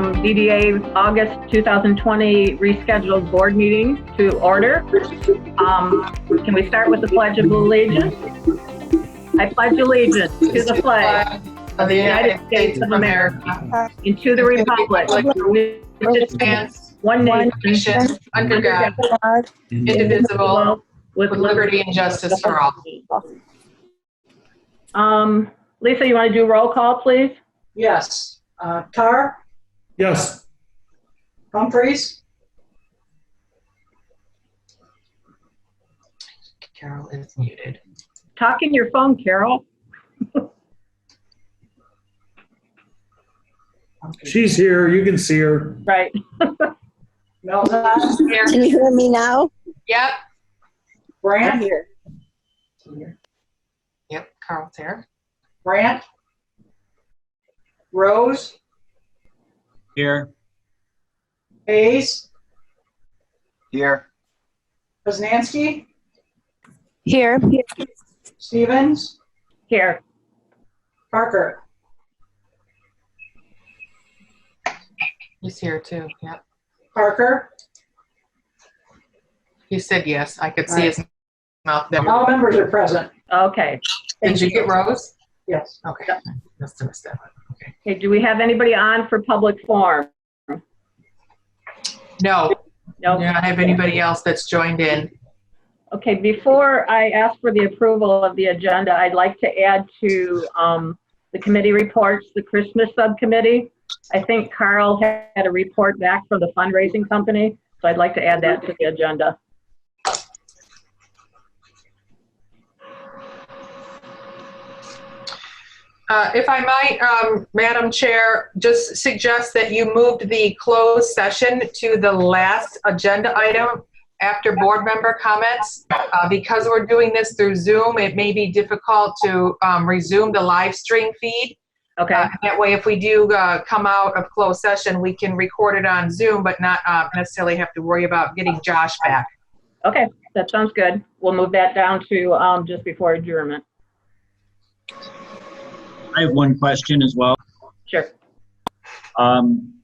DDA August 2020 rescheduled board meeting to order. Can we start with the Pledge of Allegiance? I pledge allegiance to the flag of the United States of America and to the republic which stands one nation under God, indivisible, with liberty and justice for all. Lisa, you want to do roll call, please? Yes. Tar? Yes. Humphreys? Carol is muted. Talk in your phone, Carol. She's here. You can see her. Right. Melton? Here. Can you hear me now? Yep. Brandt? Here. Yep. Carl's here. Brandt? Rose? Here. Hayes? Here. Poznanski? Here. Stevens? Here. Parker? He's here too. Yep. Parker? He said yes. I could see his mouth there. All members are present. Okay. Did you get Rose? Yes. Okay. Must have missed that one. Okay. Okay, do we have anybody on for public forum? No. No. Do not have anybody else that's joined in. Okay, before I ask for the approval of the agenda, I'd like to add to the committee reports, the Christmas subcommittee. I think Carl had a report back from the fundraising company, so I'd like to add that to the agenda. If I might, Madam Chair, just suggest that you moved the closed session to the last agenda item after board member comments. Because we're doing this through Zoom, it may be difficult to resume the live stream feed. Okay. That way, if we do come out of closed session, we can record it on Zoom, but not necessarily have to worry about getting Josh back. Okay, that sounds good. We'll move that down to just before adjournment. I have one question as well. Sure. I'm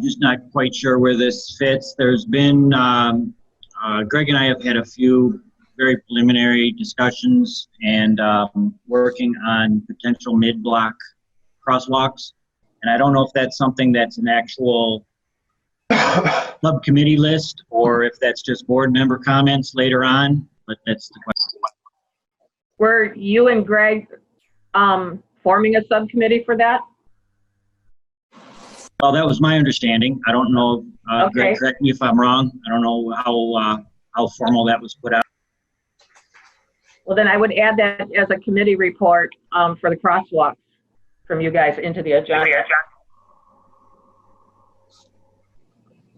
just not quite sure where this fits. There's been, Greg and I have had a few very preliminary discussions and working on potential mid-block crosswalks. And I don't know if that's something that's an actual subcommittee list or if that's just board member comments later on, but that's the question. Were you and Greg forming a subcommittee for that? Well, that was my understanding. I don't know, Okay. Greg, correct me if I'm wrong. I don't know how formal that was put out. Well, then I would add that as a committee report for the crosswalks from you guys into the agenda.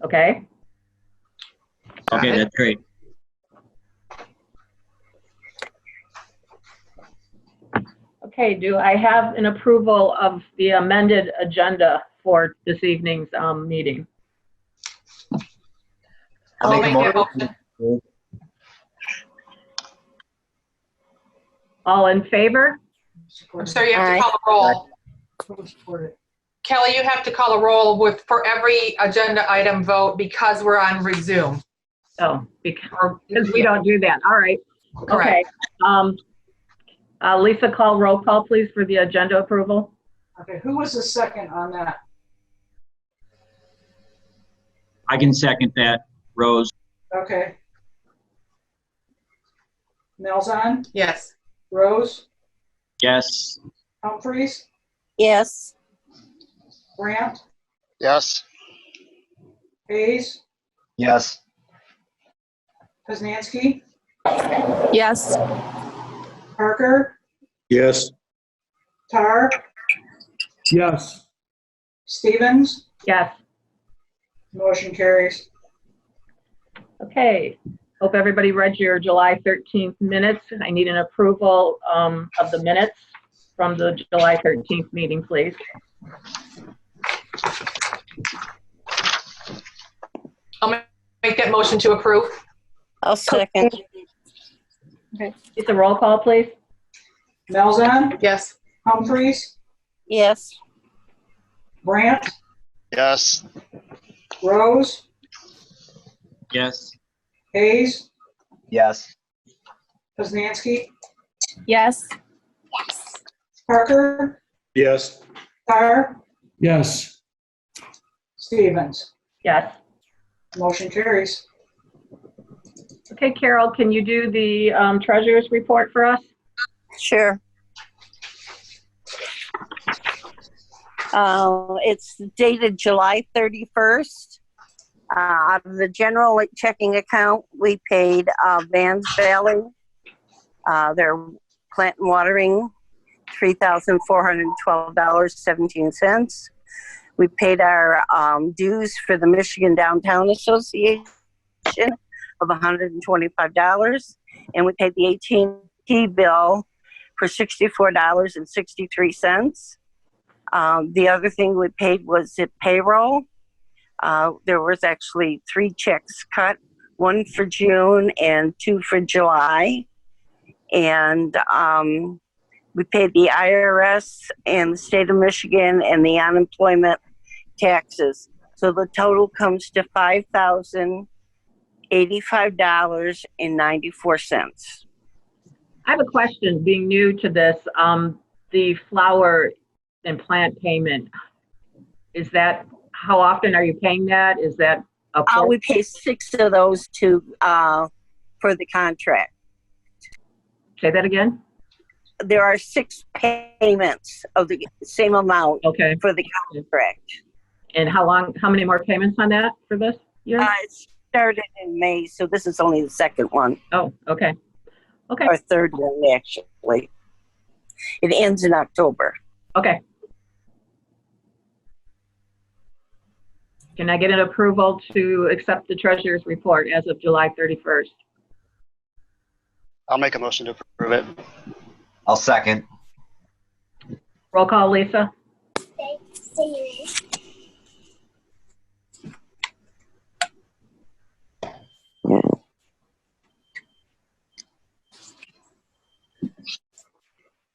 Okay? Okay, that's great. Okay, do I have an approval of the amended agenda for this evening's meeting? I'll make a motion. All in favor? I'm sorry, you have to call a roll. Kelly, you have to call a roll for every agenda item vote because we're on resume. Oh, because we don't do that. All right. Correct. Okay. Lisa, call roll call, please, for the agenda approval. Okay, who was the second on that? I can second that, Rose. Okay. Melton? Yes. Rose? Yes. Humphreys? Yes. Brandt? Yes. Hayes? Yes. Poznanski? Yes. Parker? Yes. Tar? Yes. Stevens? Yes. Motion carries. Okay. Hope everybody read your July 13th minutes. I need an approval of the minutes from the July 13th meeting, please. I'll make that motion to approve. I'll second. Okay. It's a roll call, please. Melton? Yes. Humphreys? Yes. Brandt? Yes. Rose, Yes. Hayes, Yes. Poznanski, Yes. Parker, Yes. Tyre, Yes. Stevens. Yes. Motion carries. Okay, Carol, can you do the treasurer's report for us? Sure. It's dated July 31st. Out of the general checking account, we paid Vans Valley, their plant and watering, $3,412.17. We paid our dues for the Michigan Downtown Association of $125, and we paid the AT&T bill for $64.63. The other thing we paid was at payroll. There was actually 3 checks cut, 1 for June and 2 for July. And we paid the IRS and the state of Michigan and the unemployment taxes. So the total comes to $5,085.94. I have a question, being new to this. The flower and plant payment, is that, how often are you paying that? Is that a We pay 6 of those for the contract. Say that again? There are 6 payments of the same amount Okay. for the contract. And how many more payments on that for this year? It started in May, so this is only the second one, Oh, okay. Okay, or third one actually. It ends in October. okay. Can I get an approval to accept the treasurer's report as of July 31st? I'll make a motion to approve it. I'll second. Roll call, Lisa?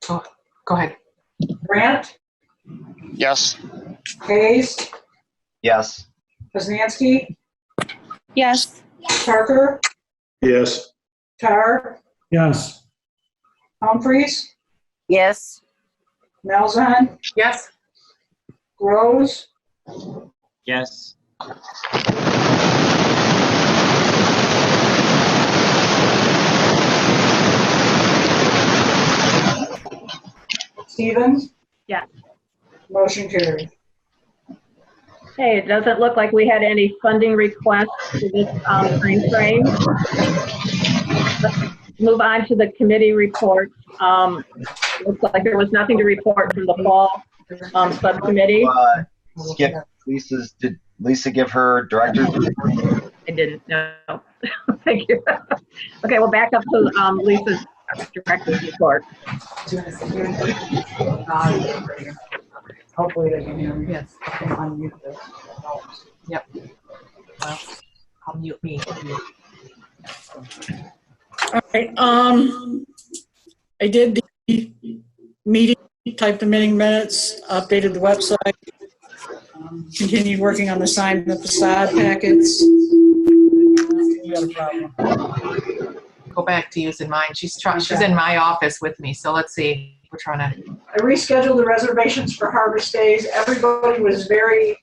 Oh, go ahead. Grant, Yes. Hayes, Yes. Poznanski, Yes. Parker, Yes. Tyre, Yes. Humphries, Yes. Malzahn, Yes. Rose, Yes. Stevens. Yes. Motion carries. Hey, it doesn't look like we had any funding requests for this time frame. Let's move on to the committee reports. Looks like there was nothing to report from the fall subcommittee. Skip Lisa's. Did Lisa give her director's report? I didn't know. Thank you. Okay, we'll back up to Lisa's director's report. Hopefully they can hear me. Yes. Unmute this. Yep. Well, I'll mute me. All right, I did the meeting, typed the meeting minutes, updated the website, continued working on the sign and the facade packets. You got a problem. Go back to using mine. She's in my office with me, so let's see. We're trying to. I rescheduled the reservations for Harvest Days. Everybody was very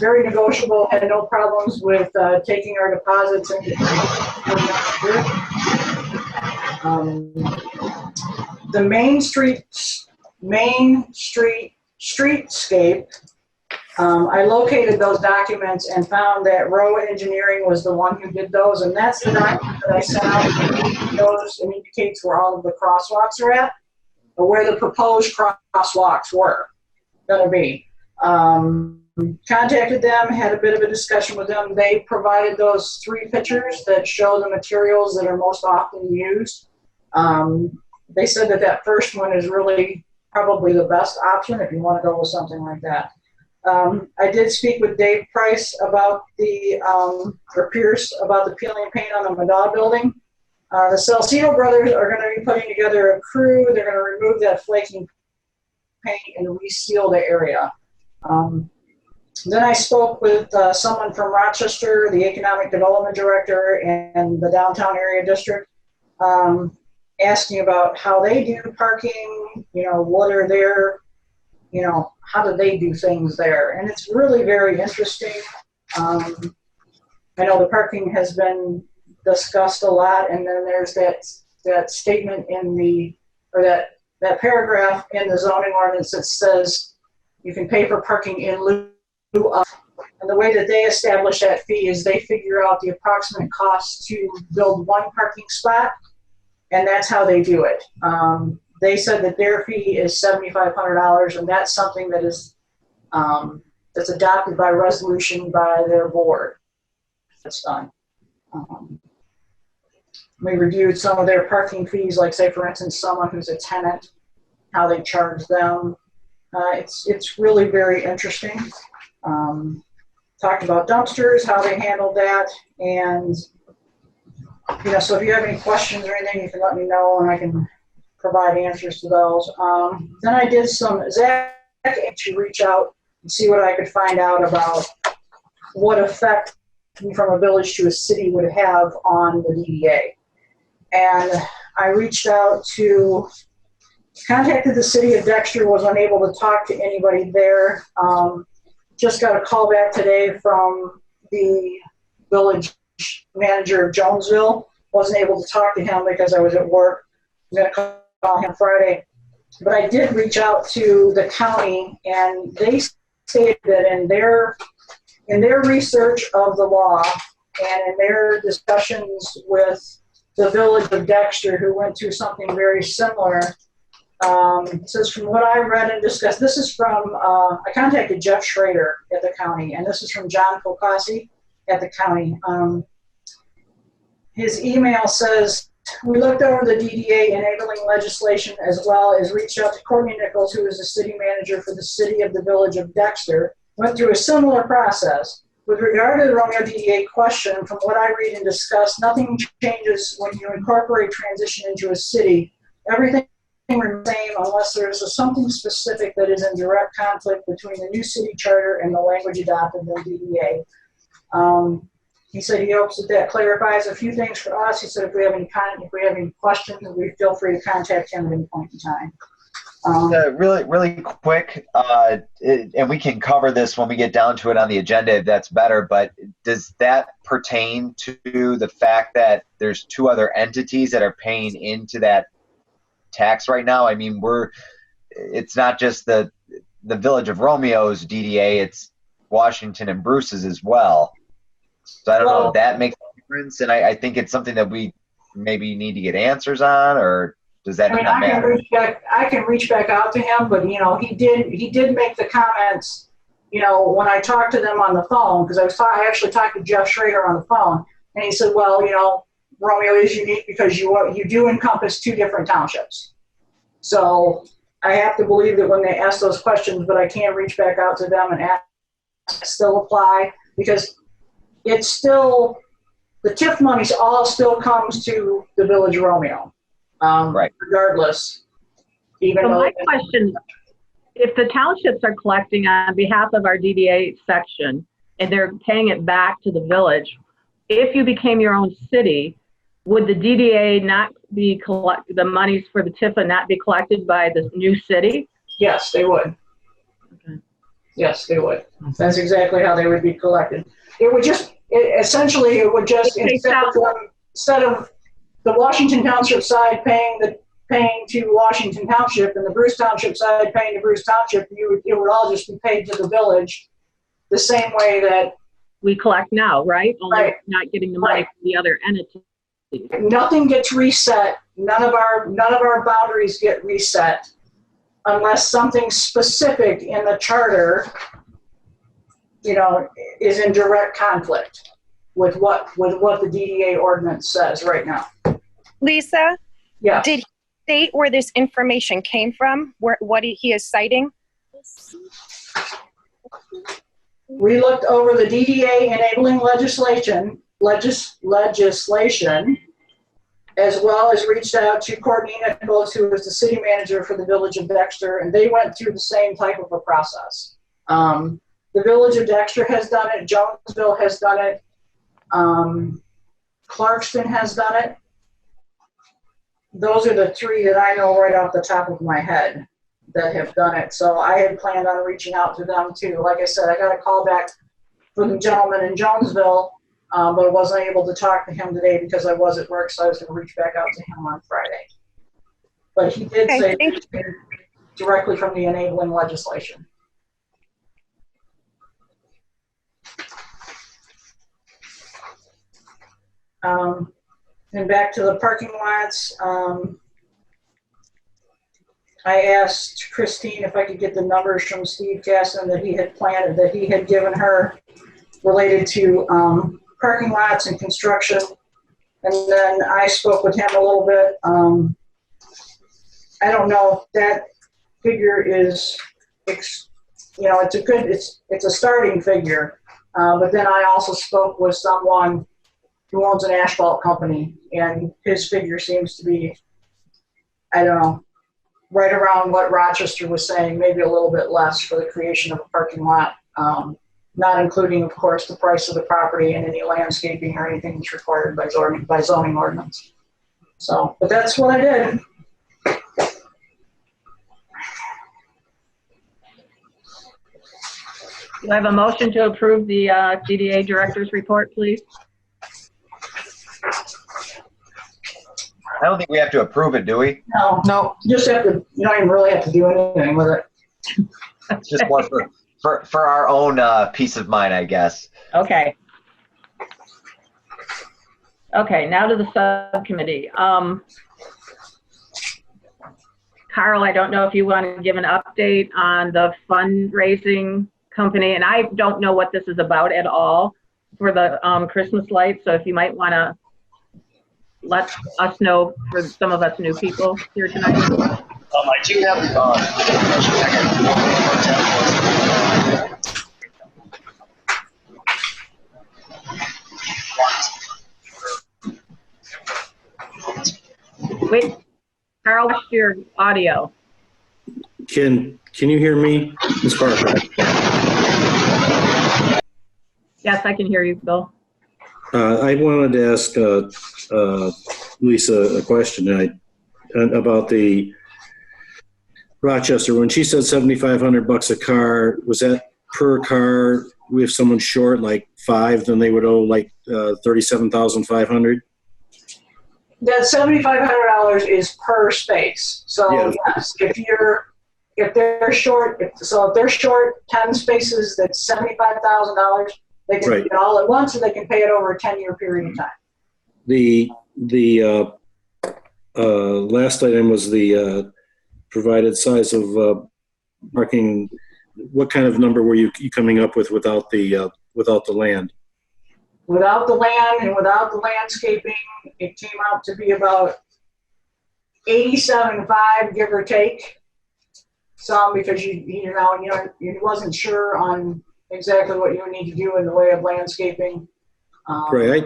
negotiable, had no problems with taking our deposits and the Main Street streetscape. I located those documents and found that Rowe Engineering was the one who did those, and that's the document that I sent out. Those and indicates where all of the crosswalks are at, or where the proposed crosswalks were going to be. Contacted them, had a bit of a discussion with them. They provided those 3 pictures that show the materials that are most often used. They said that first one is really probably the best option if you want to go with something like that. I did speak with Dave Price about or Pierce about the peeling paint on the Madonna building. The Salcedo brothers are going to be putting together a crew. They're going to remove that flaking paint and reseal the area. Then I spoke with someone from Rochester, the Economic Development Director and the downtown area district, asking about how they do parking, what are their, how do they do things there? And it's really very interesting. I know the parking has been discussed a lot, and then there's that statement that paragraph in the zoning ordinance that says you can pay for parking in lieu of. And the way that they establish that fee is they figure out the approximate cost to build one parking spot, and that's how they do it. They said that their fee is $7,500, and that's something that is that's adopted by resolution by their board. That's done. We reviewed some of their parking fees, like say for instance, someone who's a tenant, how they charge them. It's really very interesting. Talked about dumpsters, how they handled that, and so if you have any questions or anything, you can let me know, and I can provide answers to those. Then I did Zach to reach out and see what I could find out about what effect from a village to a city would have on the DDA. And I reached out contacted the city of Dexter, was unable to talk to anybody there. Just got a call back today from the village manager of Jonesville. Wasn't able to talk to him because I was at work. I'm going to call him Friday. But I did reach out to the county, and they stated that in their research of the law and in their discussions with the village of Dexter, who went through something very similar, it says from what I read and discussed, this is from, I contacted Jeff Schrader at the county, and this is from John Pocassi at the county. His email says, we looked over the DDA enabling legislation as well as reached out to Courtney Nichols, who is the city manager for the city of the Village of Dexter, went through a similar process. With regard to the Romeo DDA question, from what I read and discuss, nothing changes when you incorporate transition into a city. Everything remains the same unless there is something specific that is in direct conflict between the new city charter and the language adopted in the DDA. He said he hopes that clarifies a few things for us. He said if we have any questions, we feel free to contact him at any point in time. Really quick, and we can cover this when we get down to it on the agenda if that's better, but does that pertain to the fact that there's two other entities that are paying into that tax right now? I mean, it's not just the Village of Romeo's DDA, it's Washington and Bruce's as well. So I don't know if that makes a difference, and I think it's something that we maybe need to get answers on, or does that not matter? I can reach back out to him, but he did make the comments, when I talked to them on the phone, because I actually talked to Jeff Schrader on the phone, and he said, well, Romeo is unique because you do encompass two different townships. So I have to believe that when they ask those questions, but I can reach back out to them and ask still apply, because it's still, the TIF money all still comes to the Village of Romeo. Right. Regardless, even though. My question, if the townships are collecting on behalf of our DDA section and they're paying it back to the village, if you became your own city, would the DDA not be the monies for the TIFA not be collected by the new city? Yes, they would. Okay. Yes, they would. That's exactly how they would be collected. It would just, essentially, it would just, instead of the Washington Township side paying to Washington Township and the Bruce Township side paying to Bruce Township, it would all just be paid to the village the same way that we collect now, right? Only right. Not getting the money from the other entity. Nothing gets reset. None of our boundaries get reset unless something specific in the charter, is in direct conflict with what the DDA ordinance says right now. Lisa? Yeah. Did he state where this information came from? What he is citing? We looked over the DDA enabling legislation, as well as reached out to Courtney Nichols, who was the city manager for the Village of Dexter, and they went through the same type of a process. The Village of Dexter has done it. Jonesville has done it. Clarkston has done it. Those are the three that I know right off the top of my head that have done it. So I had planned on reaching out to them too. Like I said, I got a call back from the gentleman in Jonesville, but I wasn't able to talk to him today because I was at work, so I was going to reach back out to him on Friday. But he did say directly from the enabling legislation. And back to the parking lots, I asked Christine if I could get the numbers from Steve Casson that he had given her related to parking lots and construction. And then I spoke with him a little bit. I don't know if that figure is, it's a starting figure. But then I also spoke with someone who owns an asphalt company, and his figure seems to be, I don't know, right around what Rochester was saying, maybe a little bit less for the creation of a parking lot, not including, of course, the price of the property and any landscaping or anything that's required by zoning ordinance. So, but that's what I did. Do I have a motion to approve the DDA director's report, please? I don't think we have to approve it, do we? No, you just have to, you don't even really have to do anything with it. It's just more for our own peace of mind, I guess. Okay. Okay, now to the subcommittee. Carl, I don't know if you want to give an update on the fundraising company, and I don't know what this is about at all for the Christmas lights, so if you might want to let us know for some of us new people here tonight. I do have Wait, Carl, what's your audio? Can you hear me, Ms. Parker? Yes, I can hear you, Bill. I wanted to ask Lisa a question about the Rochester. When she said $7,500 a car, was that per car? If someone's short, like 5, then they would owe like $37,500. That $7,500 is per space. So Yeah. yes, if they're short 10 spaces, that's $75,000. They can Right. pay it all at once, or they can pay it over a 10-year period of time. The last item was the provided size of parking. What kind of number were you coming up with without the land? Without the land and without the landscaping, it came out to be about 87.5, give or take. Some because you wasn't sure on exactly what you would need to do in the way of landscaping. Right.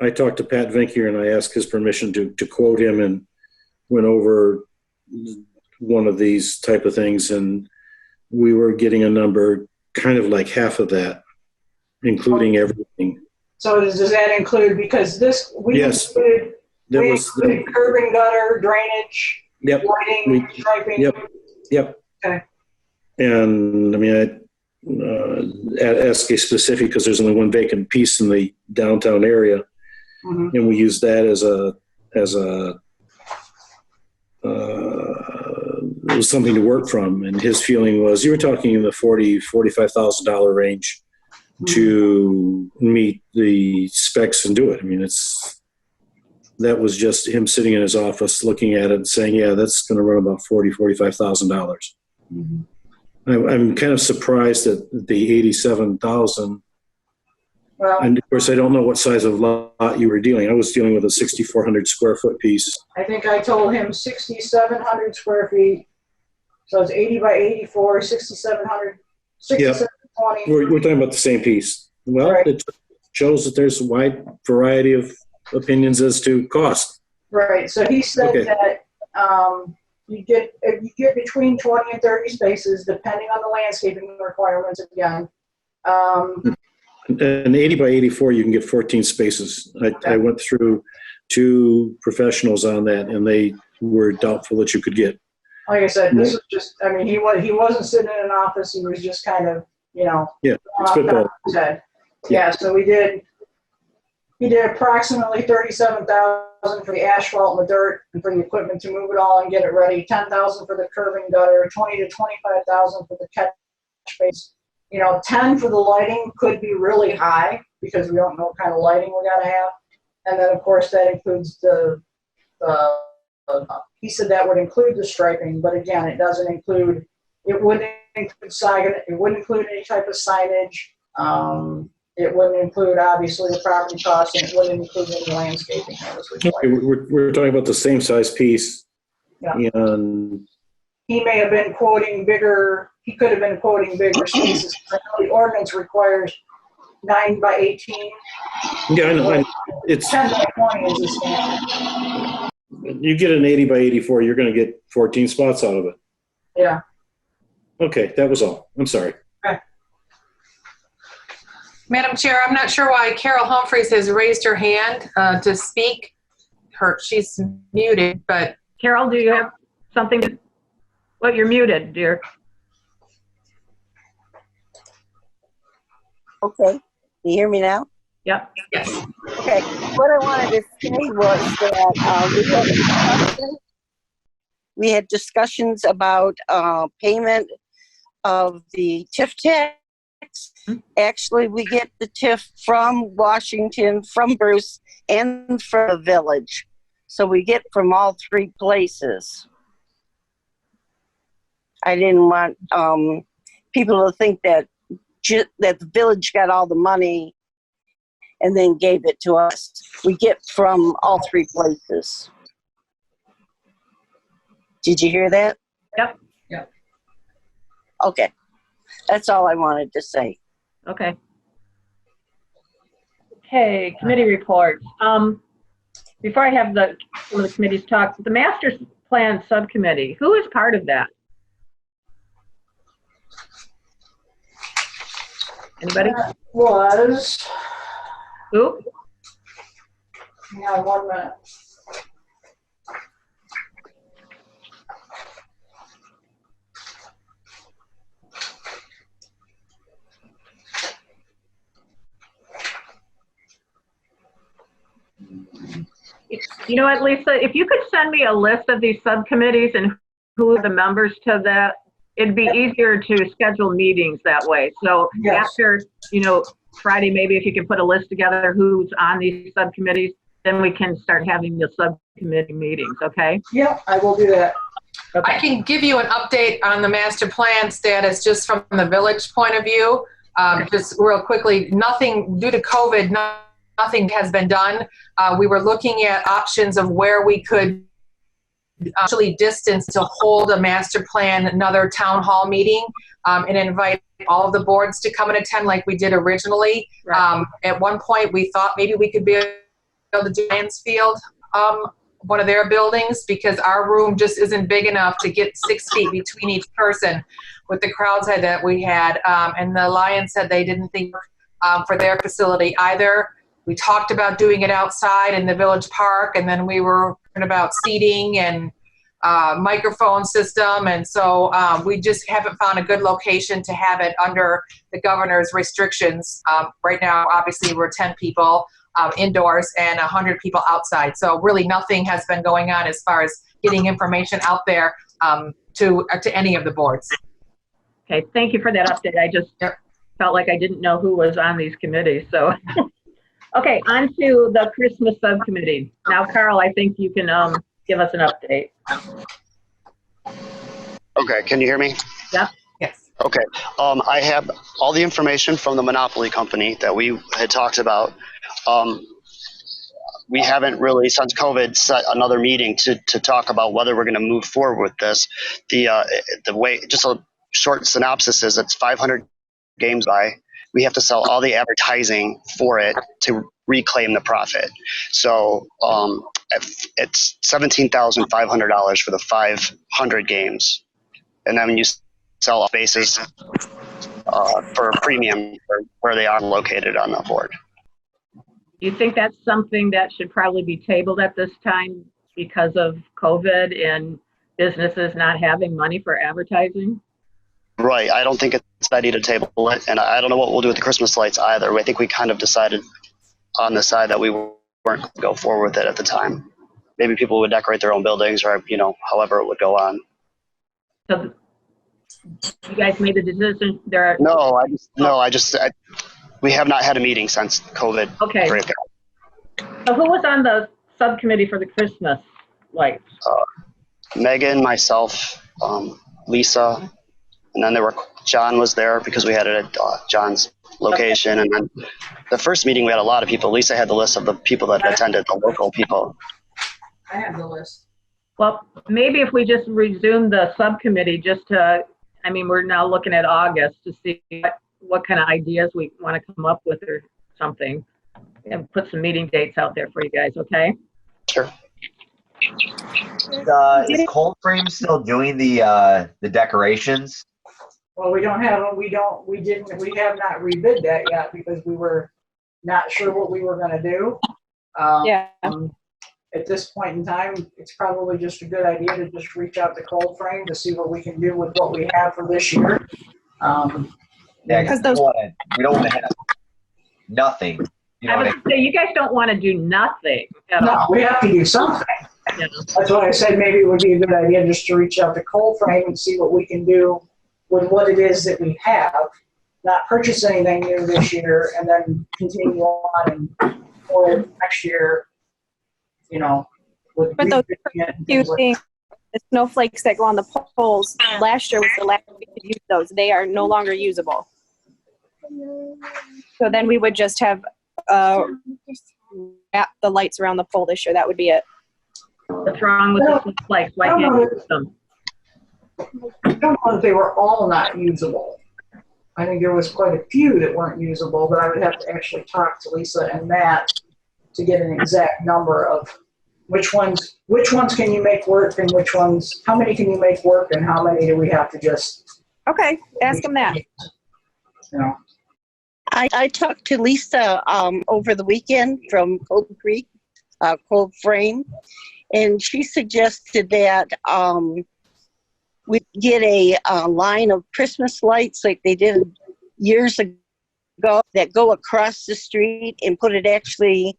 I talked to Pat Vinkier and I asked his permission to quote him and went over one of these type of things, and we were getting a number kind of like half of that, including everything. So does that include, because Yes. included curb and gutter, drainage, Yep. lighting, striping? Yep. Okay. And I mean, I ask a specific because there's only one vacant piece in the downtown area, and we use that as a it was something to work from. And his feeling was, you were talking in the $45,000 range to meet the specs and do it. I mean, that was just him sitting in his office looking at it and saying, yeah, that's going to run about $45,000. I'm kind of surprised at the 87,000. Well, And of course, I don't know what size of lot you were dealing. I was dealing with a 6,400 square foot piece. I think I told him 6,700 square feet. So it's 80 by 84, 6,700, 6,720. We're talking about the same piece. Well, Right. It shows that there's a wide variety of opinions as to cost. Right. So he said Okay. that you get between 20 and 30 spaces, depending on the landscaping requirements again. An 80 by 84, you can get 14 spaces. I went through 2 professionals on that, and they were doubtful that you could get. Like I said, this was just, I mean, he wasn't sitting in an office, he was just kind of, Yeah, off the top of his head. Yeah, so he did approximately 37,000 for the asphalt and the dirt and for the equipment to move it all and get it ready, 10,000 for the curving gutter, 20 to 25,000 for the catch space. 10 for the lighting could be really high because we don't know what kind of lighting we gotta have. And then of course that includes he said that would include the striping, but again, it wouldn't include signage, it wouldn't include any type of signage. It wouldn't include obviously the property costs, and it wouldn't include any landscaping that was required. We're talking about the same size piece. Yeah. And he may have been quoting bigger, he could have been quoting bigger spaces. I know the ordinance requires 9 by 18. yeah, I know. It's 10 by 20 is the standard. you get an 80 by 84, you're going to get 14 spots out of it. Yeah. Okay, that was all. I'm sorry. Okay. Madam Chair, I'm not sure why Carol Humphreys has raised her hand to speak. She's muted, but Carol, do you have something? Well, you're muted, dear. Okay. Can you hear me now? Yep. yes. Okay. What I wanted to say was that we had discussions about payment of the TIF tax. Actually, we get the TIF from Washington, from Bruce, and from the village. So we get from all 3 places. I didn't want people to think that the village got all the money and then gave it to us. We get from all 3 places. Did you hear that? Yep. Okay. That's all I wanted to say. Okay. Okay, committee reports. Before I have some of the committees talk, the master plan subcommittee, who is part of that? Anybody? That was, Who? hang on 1 minute. You know what, Lisa, if you could send me a list of these subcommittees and who are the members to that, it'd be easier to schedule meetings that way. So Yes. after, Friday, maybe if you can put a list together who's on these subcommittees, then we can start having the subcommittee meetings, okay? Yeah, I will do that. Okay. I can give you an update on the master plan status just from the village point of view. Just real quickly, nothing due to COVID, nothing has been done. We were looking at options of where we could actually distance to hold a master plan, another town hall meeting, and invite all of the boards to come and attend like we did originally. Right. At one point, we thought maybe we could be able to do Mansfield, one of their buildings, because our room just isn't big enough to get 6 feet between each person with the crowd size that we had. And the Lions said they didn't think for their facility either. We talked about doing it outside in the village park, and then we were talking about seating and microphone system. And so we just haven't found a good location to have it under the governor's restrictions. Right now, obviously, we're 10 people indoors and 100 people outside. So really nothing has been going on as far as getting information out there to any of the boards. Okay, thank you for that update. I just felt like I didn't know who was on these committees, so. Okay, on to the Christmas subcommittee. Now, Carl, I think you can give us an update. Okay, can you hear me? Yep. Yes. Okay, I have all the information from the Monopoly company that we had talked about. We haven't really, since COVID, set another meeting to talk about whether we're going to move forward with this. The way, just a short synopsis is it's 500 games by. we have to sell all the advertising for it to reclaim the profit. So it's $17,500 for the 500 games. And then when you sell off bases for premium where they are located on the board. Do you think that's something that should probably be tabled at this time because of COVID and businesses not having money for advertising? Right. I don't think it's ready to table it. And I don't know what we'll do with the Christmas lights either. I think we kind of decided on the side that we weren't going to go forward with it at the time. Maybe people would decorate their own buildings or, however it would go on. So you guys made the decision there? We have not had a meeting since COVID. Okay. So who was on the subcommittee for the Christmas lights? Megan, myself, Lisa, and then John was there because we had it at John's location. Okay. And then the first meeting we had a lot of people. Lisa had the list of the people that attended, the local people. I have the list. Well, maybe if we just resume the subcommittee we're now looking at August to see what kind of ideas we want to come up with or something, and put some meeting dates out there for you guys, okay? Sure. Is Coldframe still doing the decorations? Well, we have not rebid that yet because we were not sure what we were going to do. At this point in time, it's probably just a good idea to just reach out to Coldframe to see what we can do with what we have for this year. Because we don't want to have nothing. You guys don't want to do nothing at all. No, we have to do something. Yeah. That's why I said maybe it would be a good idea just to reach out to Coldframe and see what we can do with what it is that we have, not purchase anything new this year, and then continue on and for next year, with but those the snowflakes that go on the poles, last year was the last we could use those. They are no longer usable. So then we would just have wrap the lights around the pole this year. That would be it. What's wrong with the snowflakes? Why can't you use them? I don't know if they were all not usable. I think there was quite a few that weren't usable, but I would have to actually talk to Lisa and Matt to get an exact number of which ones can you make work and how many can you make work and how many do we have to just. Okay, ask them that. I talked to Lisa over the weekend from Coldframe, and she suggested that we get a line of Christmas lights like they did years ago that go across the street and put it actually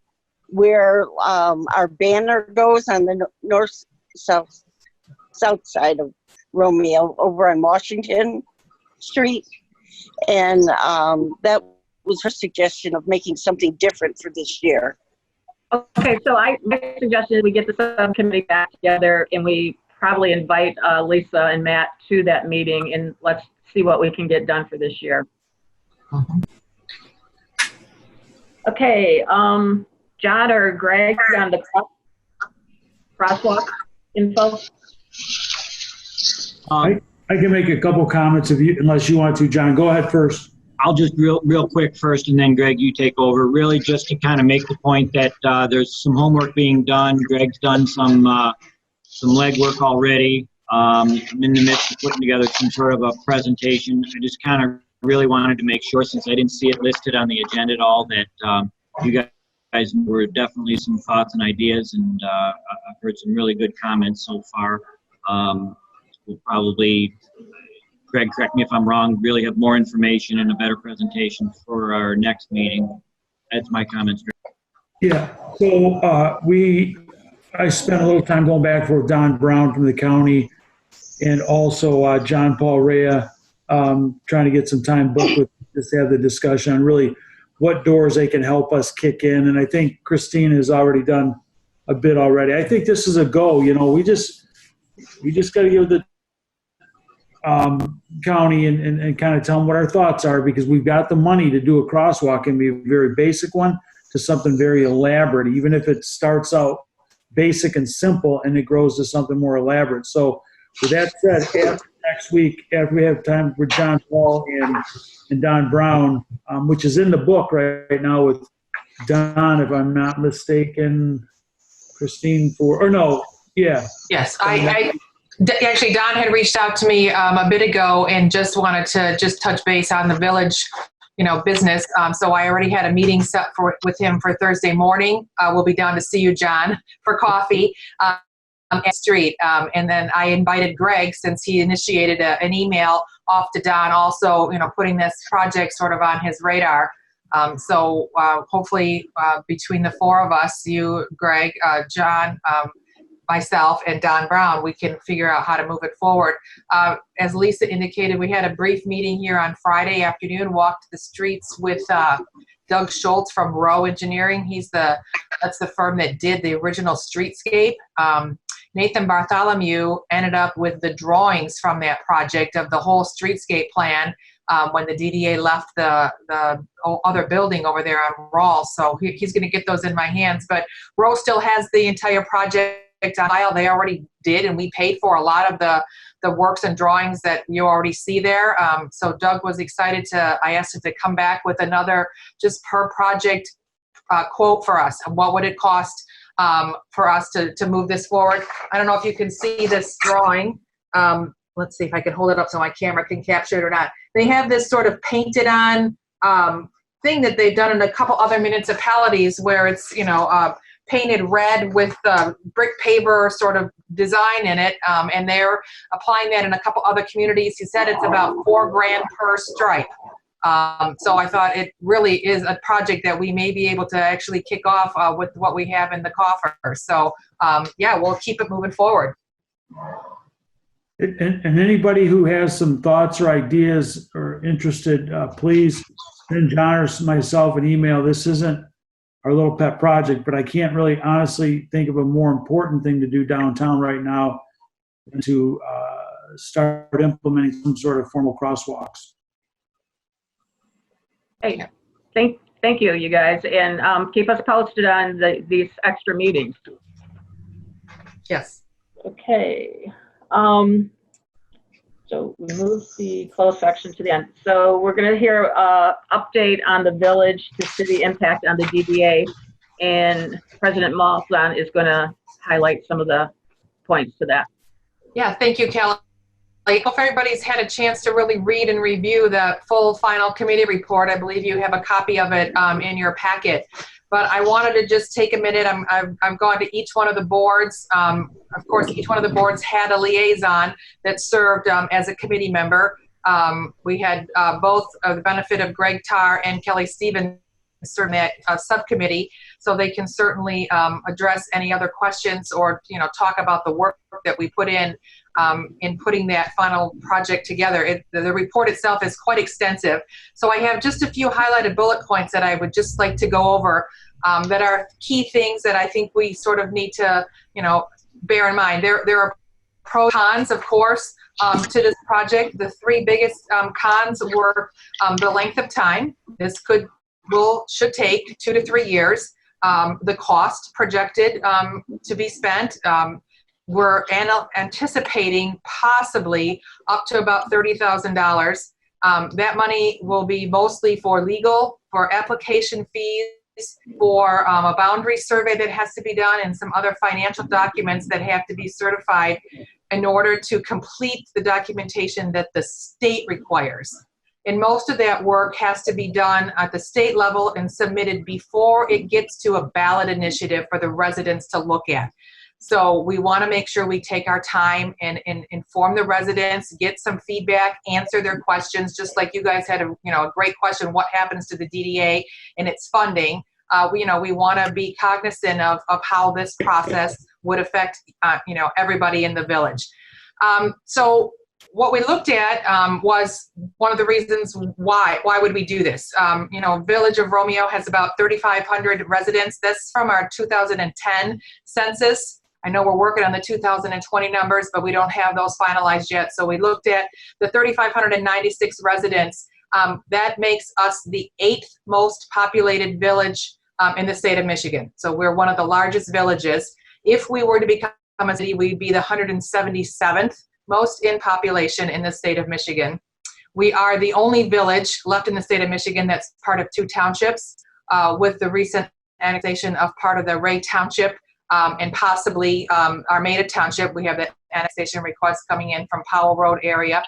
where our banner goes on the south side of Romeo over on Washington Street. And that was her suggestion of making something different for this year. Okay, so my suggestion is we get the subcommittee back together and we probably invite Lisa and Matt to that meeting, and let's see what we can get done for this year. Okay, John or Greg on the crosswalk info? I can make a couple comments unless you want to, John. Go ahead first. I'll just real quick first, and then Greg, you take over. Really just to kind of make the point that there's some homework being done. Greg's done some legwork already. I'm in the midst of putting together some sort of a presentation. I just kind of really wanted to make sure, since I didn't see it listed on the agenda at all, that you guys were definitely some thoughts and ideas, and I've heard some really good comments so far. We'll probably, Greg, correct me if I'm wrong, really have more information and a better presentation for our next meeting. That's my comments, Greg. Yeah, so I spent a little time going back with Don Brown from the county and also John Paul Rea, trying to get some time booked with just to have the discussion on really what doors they can help us kick in. And I think Christine has already done a bit already. I think this is a go. We just got to give the county and kind of tell them what our thoughts are, because we've got the money to do a crosswalk and be a very basic one to something very elaborate, even if it starts out basic and simple and it grows to something more elaborate. So with that said, next week after we have time with John Paul and Don Brown, which is in the book right now with Don, if I'm not mistaken, Christine Yes, actually, Don had reached out to me a bit ago and just wanted to just touch base on the village, business. So I already had a meeting set with him for Thursday morning. We'll be down to see you, John, for coffee at Street. And then I invited Greg, since he initiated an email off to Don, also, putting this project sort of on his radar. So hopefully between the four of us, you, Greg, John, myself, and Don Brown, we can figure out how to move it forward. As Lisa indicated, we had a brief meeting here on Friday afternoon, walked the streets with Doug Schultz from Rowe Engineering. That's the firm that did the original streetscape. Nathan Bartholomew ended up with the drawings from that project of the whole streetscape plan when the DDA left the other building over there on Rawls. So he's going to get those in my hands. But Rowe still has the entire project on file. They already did, and we paid for a lot of the works and drawings that you already see there. So Doug was excited I asked him to come back with another just per project quote for us. And what would it cost for us to move this forward? I don't know if you can see this drawing. Let's see if I can hold it up so my camera can capture it or not. They have this sort of painted on thing that they've done in a couple other municipalities where it's, painted red with brick paver sort of design in it. And they're applying that in a couple other communities. He said it's about $4,000 per stripe. So I thought it really is a project that we may be able to actually kick off with what we have in the coffer. So we'll keep it moving forward. And anybody who has some thoughts or ideas or interested, please send John or myself an email. This isn't our little pet project, but I can't really honestly think of a more important thing to do downtown right now than to start implementing some sort of formal crosswalks. Hey, thank you, you guys, and keep us posted on these extra meetings. Yes. Okay. So we move the closed section to the end. So we're going to hear an update on the village to city impact on the DDA, and President Malzahn is going to highlight some of the points to that. Yeah, thank you, Kelly. I hope everybody's had a chance to really read and review the full final committee report. I believe you have a copy of it in your packet. But I wanted to just take a minute. I've gone to each one of the boards. Of course, each one of the boards had a liaison that served as a committee member. We had both the benefit of Greg Tarr and Kelly Stevens serving that subcommittee, so they can certainly address any other questions or talk about the work that we put in putting that final project together. The report itself is quite extensive. So I have just a few highlighted bullet points that I would just like to go over that are key things that I think we sort of need to, bear in mind. There are pros and cons, of course, to this project. The three biggest cons were the length of time. This should take 2 to 3 years. The cost projected to be spent. We're anticipating possibly up to about $30,000. That money will be mostly for legal, for application fees, for a boundary survey that has to be done, and some other financial documents that have to be certified in order to complete the documentation that the state requires. And most of that work has to be done at the state level and submitted before it gets to a ballot initiative for the residents to look at. So we want to make sure we take our time and inform the residents, get some feedback, answer their questions, just like you guys had a great question, what happens to the DDA and its funding? We want to be cognizant of how this process would affect everybody in the village. So what we looked at was one of the reasons why would we do this. Village of Romeo has about 3,500 residents. That's from our 2010 census. I know we're working on the 2020 numbers, but we don't have those finalized yet. So we looked at the 3,596 residents. That makes us the 8th most populated village in the state of Michigan. So we're one of the largest villages. If we were to become a city, we'd be the 177th most in population in the state of Michigan. We are the only village left in the state of Michigan that's part of 2 townships, with the recent annexation of part of the Ray Township and possibly Armada Township. We have the annexation request coming in from Powell Road area.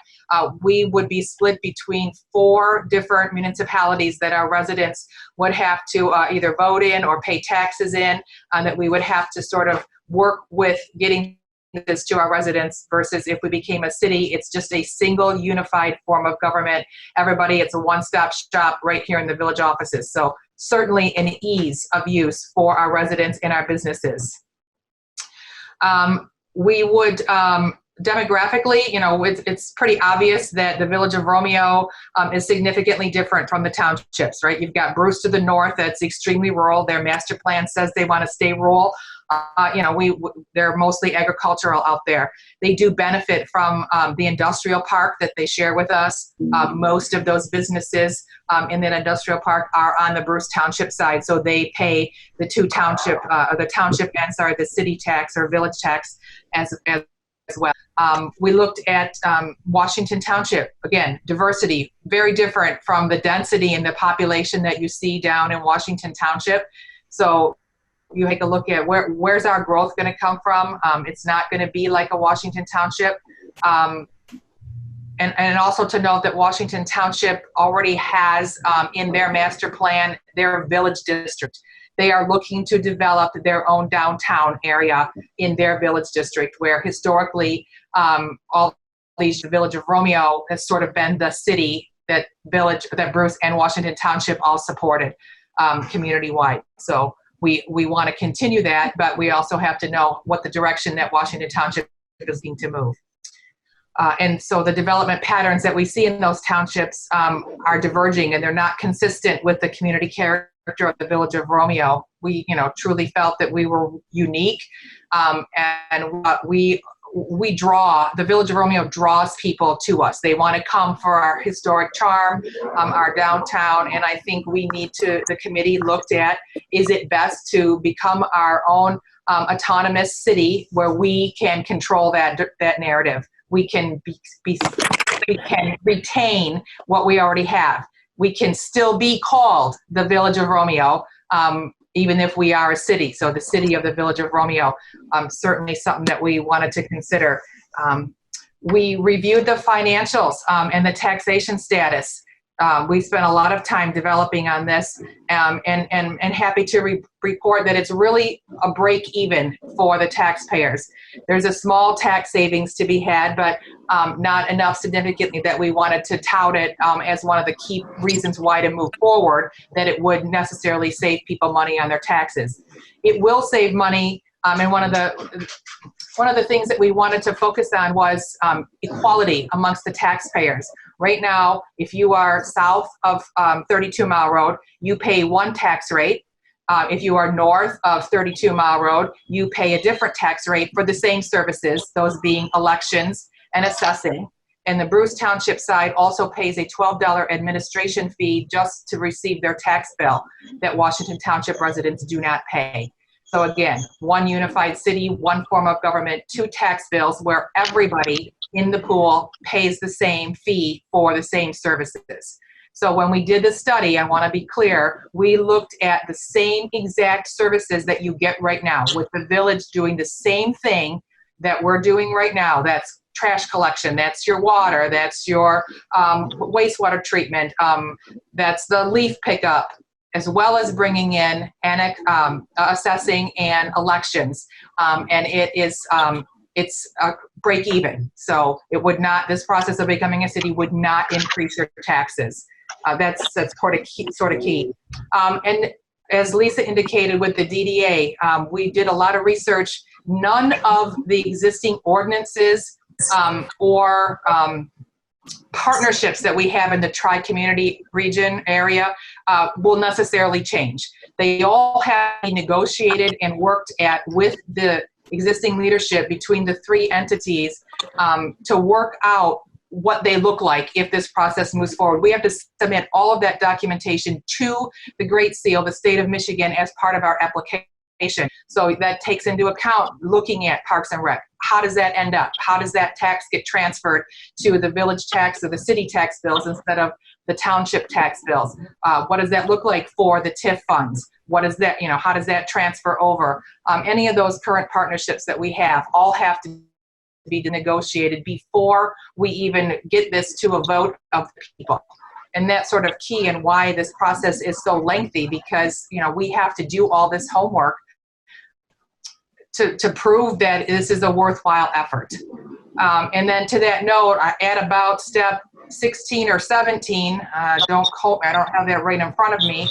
We would be split between 4 different municipalities that our residents would have to either vote in or pay taxes in, that we would have to sort of work with getting this to our residents, versus if we became a city, it's just a single unified form of government. Everybody, it's a one-stop shop right here in the village offices. So certainly an ease of use for our residents and our businesses. We would, demographically, you know, it's pretty obvious that the Village of Romeo is significantly different from the townships, right? You've got Bruce to the north that's extremely rural. Their master plan says they want to stay rural. You know, they're mostly agricultural out there. They do benefit from the industrial park that they share with us. Most of those businesses in that industrial park are on the Bruce Township side, so they pay the the city tax or village tax as well. We looked at Washington Township. Again, diversity, very different from the density and the population that you see down in Washington Township. So you take a look at where's our growth going to come from. It's not going to be like a Washington Township. And also to note that Washington Township already has in their master plan their village district. They are looking to develop their own downtown area in their village district, where historically all these, the Village of Romeo has sort of been the city that Bruce and Washington Township all supported community-wide. So we want to continue that, but we also have to know what the direction that Washington Township is looking to move. And so the development patterns that we see in those townships are diverging, and they're not consistent with the community character of the Village of Romeo. We, you know, truly felt that we were unique, and the Village of Romeo draws people to us. They want to come for our historic charm, our downtown, and I think the committee looked at, is it best to become our own autonomous city where we can control that narrative. We can we can retain what we already have. We can still be called the Village of Romeo, even if we are a city. So the city of the Village of Romeo, certainly something that we wanted to consider. We reviewed the financials and the taxation status. We spent a lot of time developing on this, and happy to report that it's really a break even for the taxpayers. There's a small tax savings to be had, but not enough significantly that we wanted to tout it as one of the key reasons why to move forward, that it would necessarily save people money on their taxes. It will save money, and one of the things that we wanted to focus on was equality amongst the taxpayers. Right now, if you are south of 32 Mile Road, you pay one tax rate. If you are north of 32 Mile Road, you pay a different tax rate for the same services, those being elections and assessing. And the Bruce Township side also pays a $12 administration fee just to receive their tax bill that Washington Township residents do not pay. So again, one unified city, one form of government, 2 tax bills where everybody in the pool pays the same fee for the same services. So when we did the study, I want to be clear, we looked at the same exact services that you get right now, with the village doing the same thing that we're doing right now. That's trash collection, that's your water, that's your wastewater treatment, that's the leaf pickup, as well as bringing in assessing and elections. And it's a break even. So it would not, this process of becoming a city would not increase your taxes. That's sort of key. And as Lisa indicated with the DDA, we did a lot of research. None of the existing ordinances or partnerships that we have in the tri-community region area will necessarily change. They all have been negotiated and worked at with the existing leadership between the 3 entities to work out what they look like if this process moves forward. We have to submit all of that documentation to the Great Seal, the state of Michigan, as part of our application. So that takes into account looking at Parks and Rec, how does that end up? How does that tax get transferred to the village tax or the city tax bills instead of the township tax bills? What does that look like for the TIF funds? What is that, how does that transfer over? Any of those current partnerships that we have all have to be negotiated before we even get this to a vote of the people. And that's sort of key and why this process is so lengthy, because, we have to do all this homework to prove that this is a worthwhile effort. And then to that note, at about step 16 or 17, don't quote me, I don't have that right in front of me,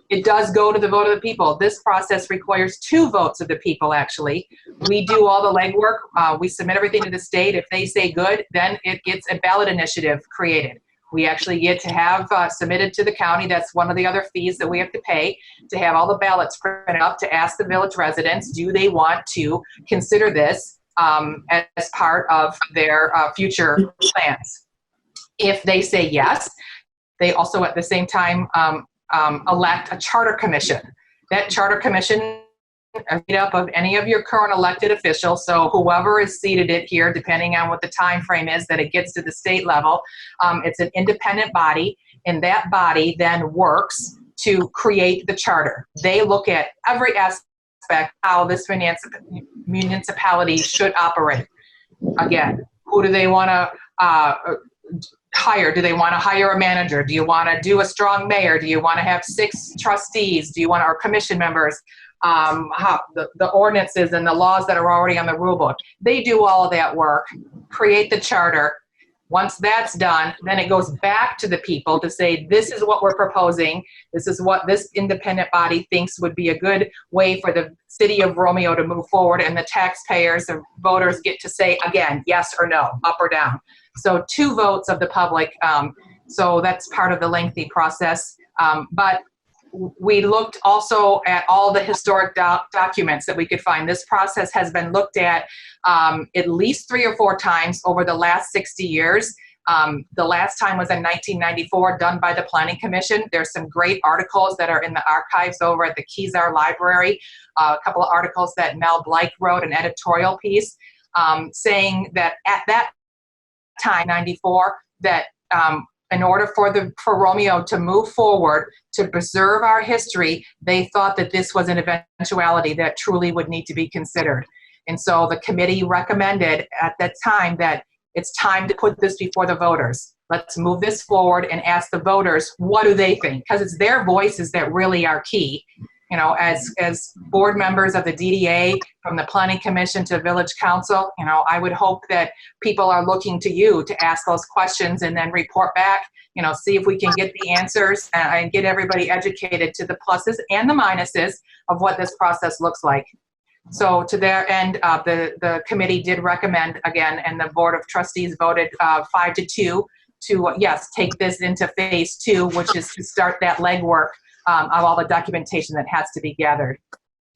it does go to the vote of the people. This process requires 2 votes of the people, actually. We do all the legwork. We submit everything to the state. If they say good, then it gets a ballot initiative created. We actually get to have submitted to the county. That's one of the other fees that we have to pay, to have all the ballots printed up, to ask the village residents, do they want to consider this as part of their future plans? If they say yes, they also at the same time elect a charter commission. That charter commission is made up of any of your current elected officials, so whoever is seated it here, depending on what the time frame is that it gets to the state level, it's an independent body, and that body then works to create the charter. They look at every aspect how this municipality should operate. Again, who do they want to hire? Do they want to hire a manager? Do you want to do a strong mayor? Do you want to have 6 trustees? Do you want, or commission members? The ordinances and the laws that are already on the rule book. They do all of that work, create the charter. Once that's done, then it goes back to the people to say, this is what we're proposing. This is what this independent body thinks would be a good way for the city of Romeo to move forward. And the taxpayers, the voters get to say, again, yes or no, up or down. So 2 votes of the public. So that's part of the lengthy process. But we looked also at all the historic documents that we could find. This process has been looked at least 3 or 4 times over the last 60 years. The last time was in 1994, done by the Planning Commission. There's some great articles that are in the archives over at the Kezar Library. A couple of articles that Mel Blake wrote, an editorial piece, saying that at that time, 94, that in order for Romeo to move forward, to preserve our history, they thought that this was an eventuality that truly would need to be considered. And so the committee recommended at that time that it's time to put this before the voters. Let's move this forward and ask the voters, what do they think? Because it's their voices that really are key. As board members of the DDA, from the Planning Commission to Village Council, I would hope that people are looking to you to ask those questions and then report back, see if we can get the answers and get everybody educated to the pluses and the minuses of what this process looks like. So to their end, the committee did recommend again, and the Board of Trustees voted 5-2 to, yes, take this into phase 2, which is to start that legwork of all the documentation that has to be gathered.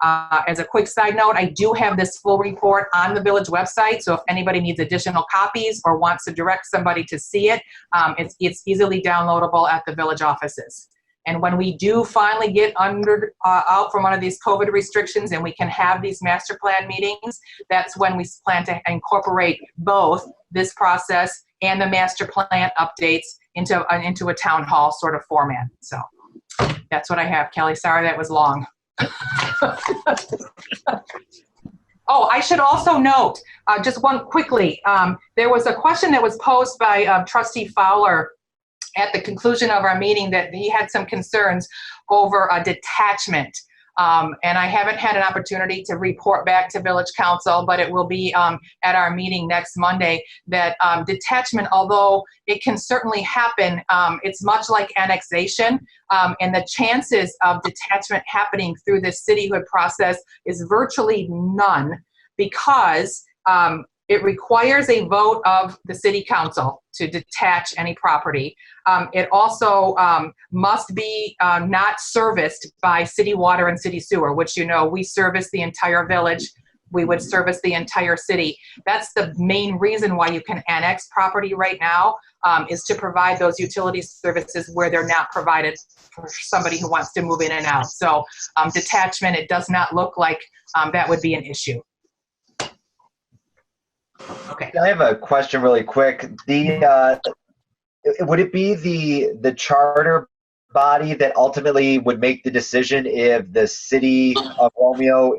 As a quick side note, I do have this full report on the village website, so if anybody needs additional copies or wants to direct somebody to see it, it's easily downloadable at the village offices. And when we do finally get out from one of these COVID restrictions and we can have these master plan meetings, that's when we plan to incorporate both this process and the master plan updates into a town hall sort of format. So that's what I have, Kelly. Sorry that was long. Oh, I should also note, just one quickly, there was a question that was posed by Trustee Fowler at the conclusion of our meeting that he had some concerns over a detachment. And I haven't had an opportunity to report back to Village Council, but it will be at our meeting next Monday, that detachment, although it can certainly happen, it's much like annexation, and the chances of detachment happening through this cityhood process is virtually none, because it requires a vote of the city council to detach any property. It also must be not serviced by city water and city sewer, which, we service the entire village. We would service the entire city. That's the main reason why you can annex property right now, is to provide those utility services where they're not provided for somebody who wants to move in and out. So detachment, it does not look like that would be an issue. Okay. I have a question really quick. Would it be the charter body that ultimately would make the decision if the city of Romeo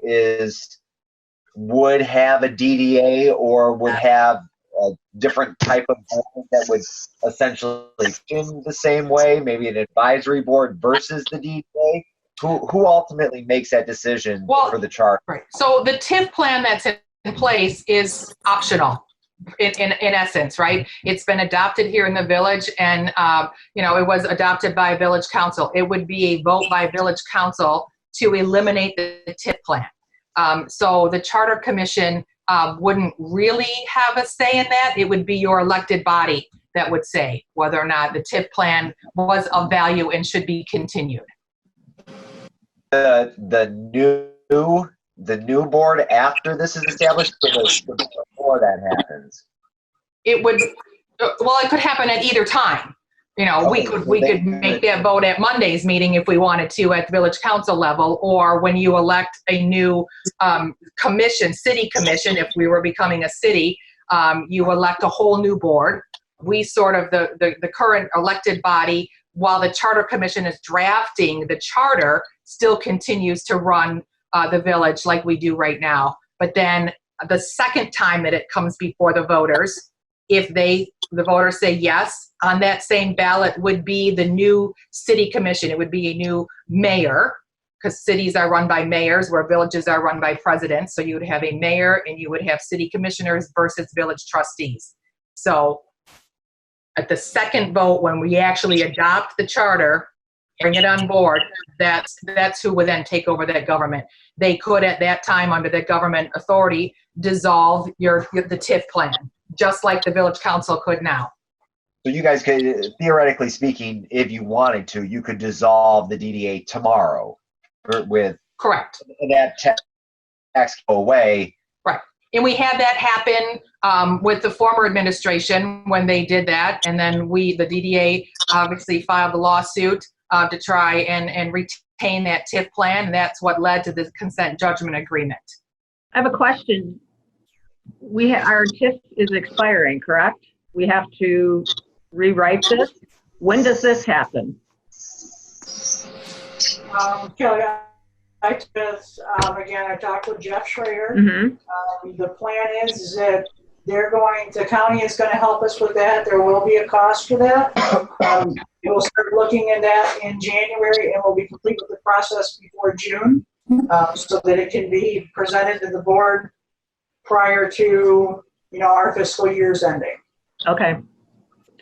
would have a DDA or would have a different type of board that would essentially function the same way, maybe an advisory board versus the DDA? Who ultimately makes that decision for the charter? Right. So the TIF plan that's in place is optional. In essence, right? It's been adopted here in the village, and it was adopted by village council. It would be a vote by village council to eliminate the TIP plan. So the charter commission wouldn't really have a say in that. It would be your elected body that would say whether or not the TIP plan was of value and should be continued. The new board after this is established, or before that happens? It would, it could happen at either time. We could make that vote at Monday's meeting if we wanted to at the village council level, or when you elect a new city commission, if we were becoming a city, you elect a whole new board. We sort of, the current elected body, while the charter commission is drafting the charter, still continues to run the village like we do right now. But then the second time that it comes before the voters, if the voters say yes, on that same ballot would be the new city commission. It would be a new mayor, because cities are run by mayors where villages are run by presidents. So you would have a mayor and you would have city commissioners versus village trustees. So at the second vote, when we actually adopt the charter, bring it on board, that's who would then take over that government. They could at that time, under the government authority, dissolve the TIF plan, just like the village council could now. So you guys could, theoretically speaking, if you wanted to, you could dissolve the DDA tomorrow with correct that tax go away. Right. And we had that happen with the former administration when they did that. And then the DDA obviously filed a lawsuit to try and retain that TIF plan. And that's what led to the consent judgment agreement. I have a question. Our TIF is expiring, correct? We have to rewrite this. When does this happen? Kelly, I just, again, I talked with Jeff Schrader. Mm-hmm. The plan is that the county is going to help us with that. There will be a cost for that. We'll start looking at that in January, and we'll be complete with the process before June, so that it can be presented to the board prior to, our fiscal year's ending. Okay.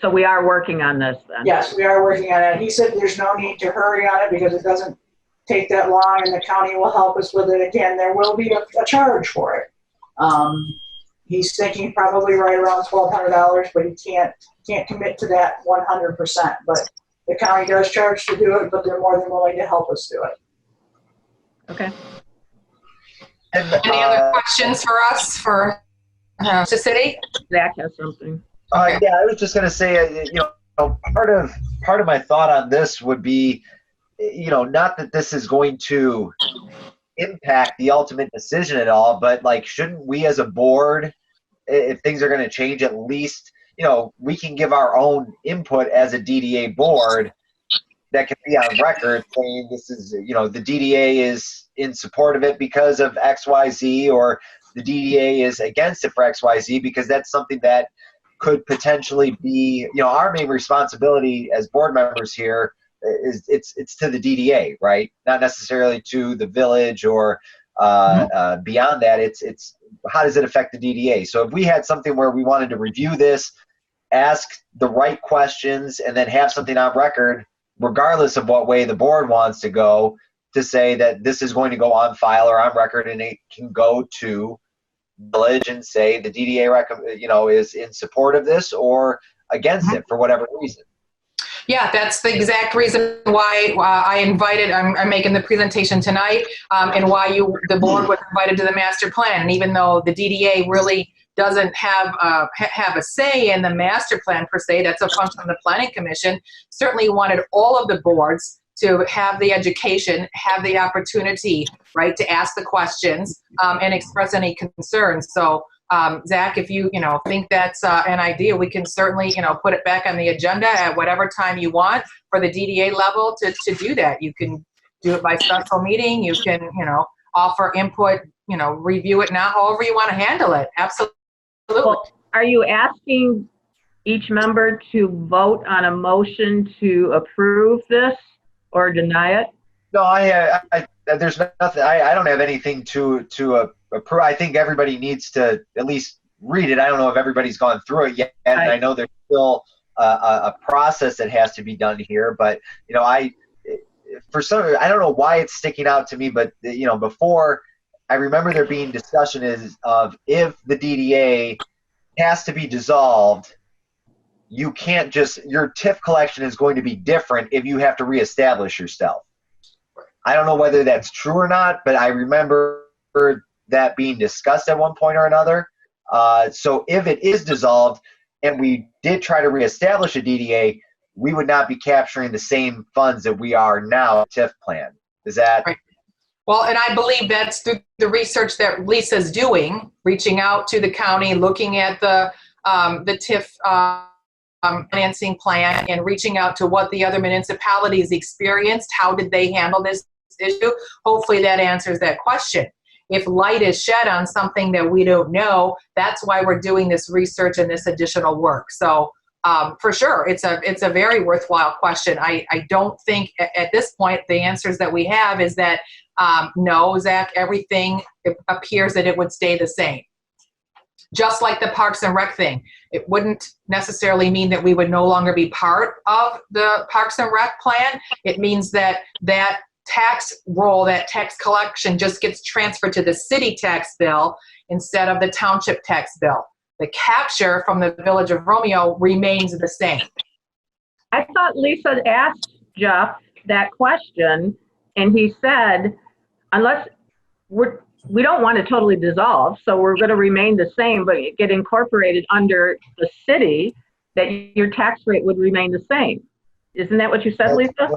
So we are working on this then? Yes, we are working on it. He said there's no need to hurry on it because it doesn't take that long, and the county will help us with it. Again, there will be a charge for it. He's thinking probably right around $1,200, but he can't commit to that 100%. But the county does charge to do it, but they're more than willing to help us do it. Okay. Any other questions for us for the city? Zach has something. Yeah, I was just going to say, part of my thought on this would be, not that this is going to impact the ultimate decision at all, but shouldn't we as a board, if things are going to change, at least, we can give our own input as a DDA board that can be on record saying this is, the DDA is in support of it because of XYZ, or the DDA is against it for XYZ, because that's something that could potentially be, our main responsibility as board members here is it's to the DDA, right? Not necessarily to the village or beyond that. It's how does it affect the DDA? So if we had something where we wanted to review this, ask the right questions, and then have something on record, regardless of what way the board wants to go, to say that this is going to go on file or on record, and it can go to village and say the DDA is in support of this or against it for whatever reason. Yeah, that's the exact reason why I'm making the presentation tonight, and why the board was invited to the master plan. And even though the DDA really doesn't have a say in the master plan per se, that's a function of the planning commission, certainly wanted all of the boards to have the education, have the opportunity, right, to ask the questions and express any concerns. So Zach, if you think that's an idea, we can certainly put it back on the agenda at whatever time you want for the DDA level to do that. You can do it by special meeting. You can offer input, review it now, however you want to handle it. Absolutely. Well, are you asking each member to vote on a motion to approve this or deny it? No, there's nothing. I don't have anything to approve. I think everybody needs to at least read it. I don't know if everybody's gone through it yet, and I know there's still a process that has to be done here. But I don't know why it's sticking out to me, but before I remember there being discussion of if the DDA has to be dissolved, you can't your TIF collection is going to be different if you have to reestablish yourself. I don't know whether that's true or not, but I remember that being discussed at one point or another. So if it is dissolved and we did try to reestablish a DDA, we would not be capturing the same funds that we are now TIF plan. Is that? Right. Well, and I believe that's through the research that Lisa's doing, reaching out to the county, looking at the TIF financing plan and reaching out to what the other municipalities experienced. How did they handle this issue? Hopefully that answers that question. If light is shed on something that we don't know, that's why we're doing this research and this additional work. So for sure, it's a very worthwhile question. I don't think at this point the answers that we have is that no, Zach, everything appears that it would stay the same. Just like the Parks and Rec thing, it wouldn't necessarily mean that we would no longer be part of the Parks and Rec plan. It means that that tax roll, that tax collection just gets transferred to the city tax bill instead of the township tax bill. The capture from the Village of Romeo remains the same. I thought Lisa asked Jeff that question, and he said, unless we don't want to totally dissolve, so we're going to remain the same, but get incorporated under the city, that your tax rate would remain the same. Isn't that what you said, Lisa?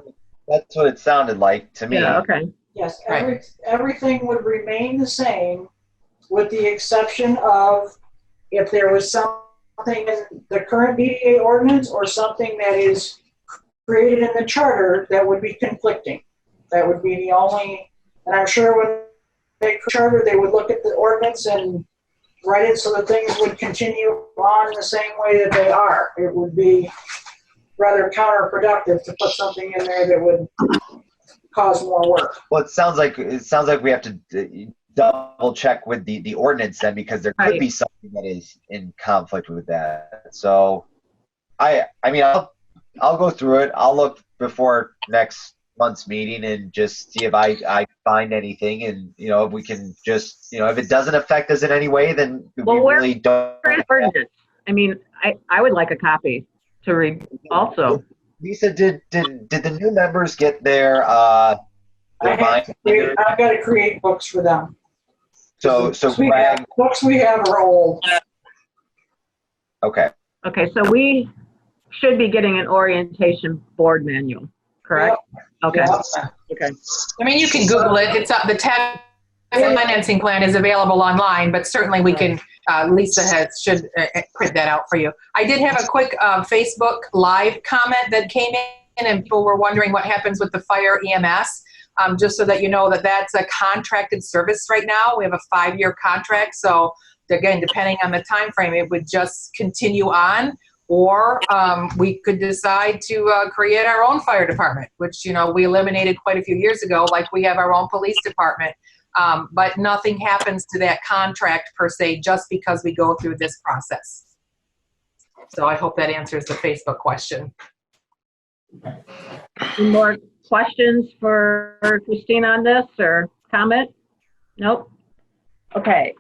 That's what it sounded like to me. Yeah, okay. Yes, Right. everything would remain the same with the exception of if there was something in the current DDA ordinance or something that is created in the charter that would be conflicting. That would be the only, and I'm sure when they charter, they would look at the ordinance and write it so that things would continue on in the same way that they are. It would be rather counterproductive to put something in there that would cause more work. Well, it sounds like we have to double check with the ordinance then, because there could be something that is in conflict with that. So I mean I'll go through it. I'll look before next month's meeting and just see if I find anything, and if we can just if it doesn't affect us in any way, then we really don't. I mean, I would like a copy to read also. Lisa, did the new members get their I've got to create books for them. So books we have are old. Okay. Okay, so we should be getting an orientation board manual, correct? Yep. Okay. Yep. Okay. I mean, you can Google it. It's the tax financing plan is available online, but certainly we can. Lisa should print that out for you. I did have a quick Facebook Live comment that came in, and people were wondering what happens with the fire EMS. Just so that you know that that's a contracted service right now. We have a 5-year contract, so again, depending on the time frame, it would just continue on, or we could decide to create our own fire department, which we eliminated quite a few years ago. Like we have our own police department. But nothing happens to that contract per se just because we go through this process. So I hope that answers the Facebook question. Any more questions for Christina on this or comment? Nope. Okay.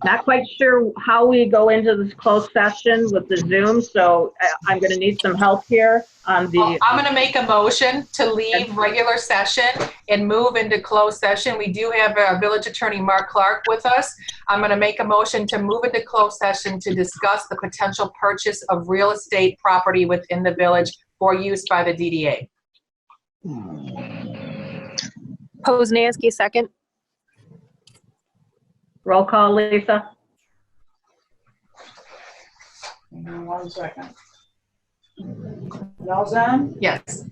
Not quite sure how we go into this closed session with the Zoom, so I'm going to need some help here on the... Well, I'm going to make a motion to leave regular session and move into closed session. We do have our village attorney, Mark Clark, with us. I'm going to make a motion to move into closed session to discuss the potential purchase of real estate property within the village for use by the DDA. Poznansky, second. Roll call, Lisa. Hang on 1 second. Malzahn, Yes.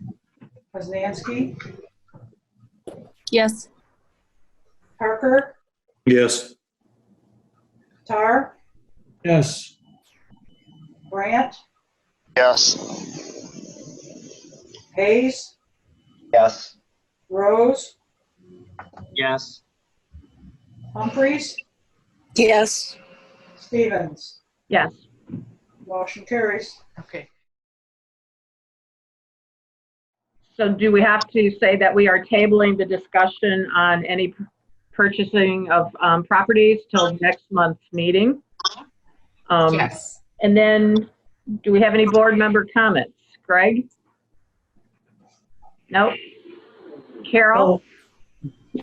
Poznanski, Yes. Parker, Yes. Tar, Yes. Brandt, Yes. Hayes, Yes. Rose, Yes. Humphreys, Yes. Stevens. Yes. Motion carries. Okay. So do we have to say that we are tabling the discussion on any purchasing of properties till next month's meeting? Yes. And then, do we have any board member comments? Greg? Nope. Carol?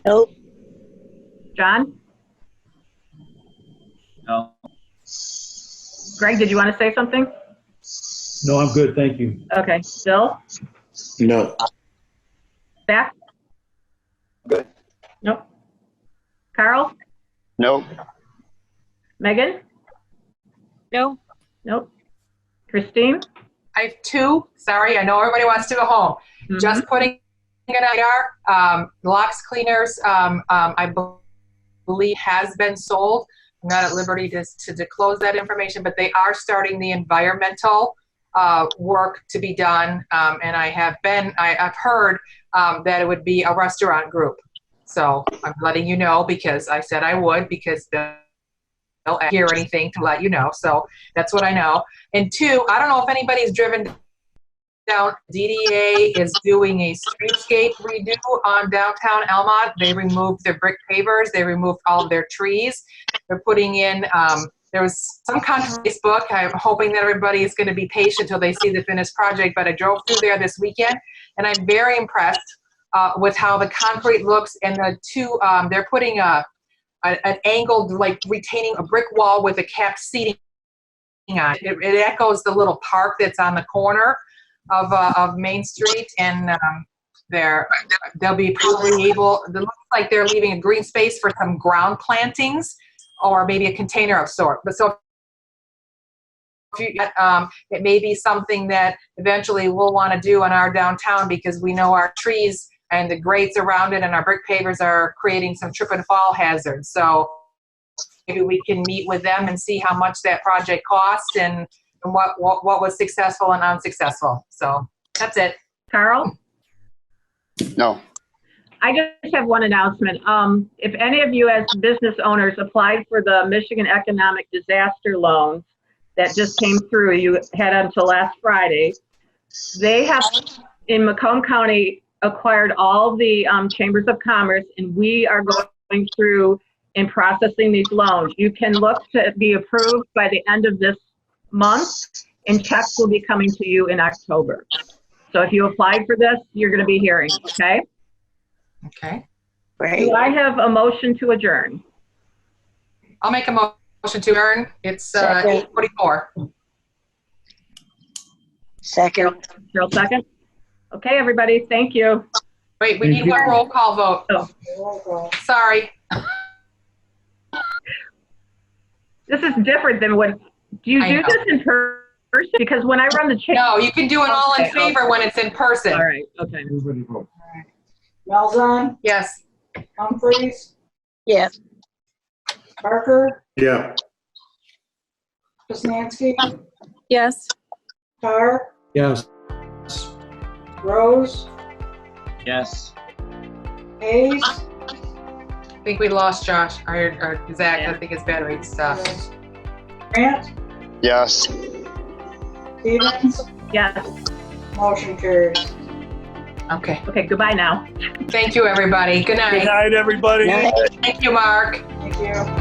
Nope. John? No. Greg, did you want to say something? No, I'm good. Thank you. Okay. Bill? No. Beth? Good. Nope. Carl? Nope. Megan? No. Nope. Christine? I have 2. Sorry, I know everybody wants to go home. Mhm. Just putting it out there. Locks Cleaners, I believe has been sold. I'm not at liberty to disclose that information, but they are starting the environmental work to be done. And I've heard that it would be a restaurant group. So I'm letting you know because I said I would, because they'll hear anything to let you know. So that's what I know. And 2, I don't know if anybody's driven down. DDA is doing a streetscape redo on downtown Elmont. They removed their brick pavers. They removed all of their trees. They're putting in, there was some controversy on Facebook. I'm hoping that everybody is going to be patient until they see the finished project, but I drove through there this weekend, and I'm very impressed with how the concrete looks. And the 2, they're putting an angled, like retaining a brick wall with a capped seating on it. It echoes the little park that's on the corner of Main Street, and they'll be probably able, it looks like they're leaving a green space for some ground plantings or maybe a container of sort. But so it may be something that eventually we'll want to do in our downtown, because we know our trees and the grates around it and our brick pavers are creating some trip and fall hazards. So maybe we can meet with them and see how much that project cost and what was successful and unsuccessful. So that's it. Carl? No. I just have one announcement. If any of you as business owners applied for the Michigan Economic Disaster Loans that just came through, you had until last Friday, they have, in Macomb County, acquired all the chambers of commerce, and we are going through and processing these loans. You can look to be approved by the end of this month, and checks will be coming to you in October. So if you applied for this, you're going to be hearing, okay? Okay. Great. Do I have a motion to adjourn? I'll make a motion to adjourn. It's 8:44. Second. Cheryl, second? Okay, everybody, thank you. Wait, we need one roll call vote. Oh. Sorry. This is different than when, do you I do know. this in person? Because when I run the check. No, you can do an all in Okay, favor when it's in person. All right, okay. Everybody vote. Malzahn, Yes. Humphreys, Yes. Parker, Yeah. Poznanski, Yes. Tar, Yes. Rose, Yes. Hayes, I think we lost Josh or Zach. I think his battery stuff. Brandt, Yes. Stevens. Yes, Motion carries. Okay. okay, goodbye now. Thank you, everybody. Good night. Good night, everybody. Night. Thank you, Mark. Thank you.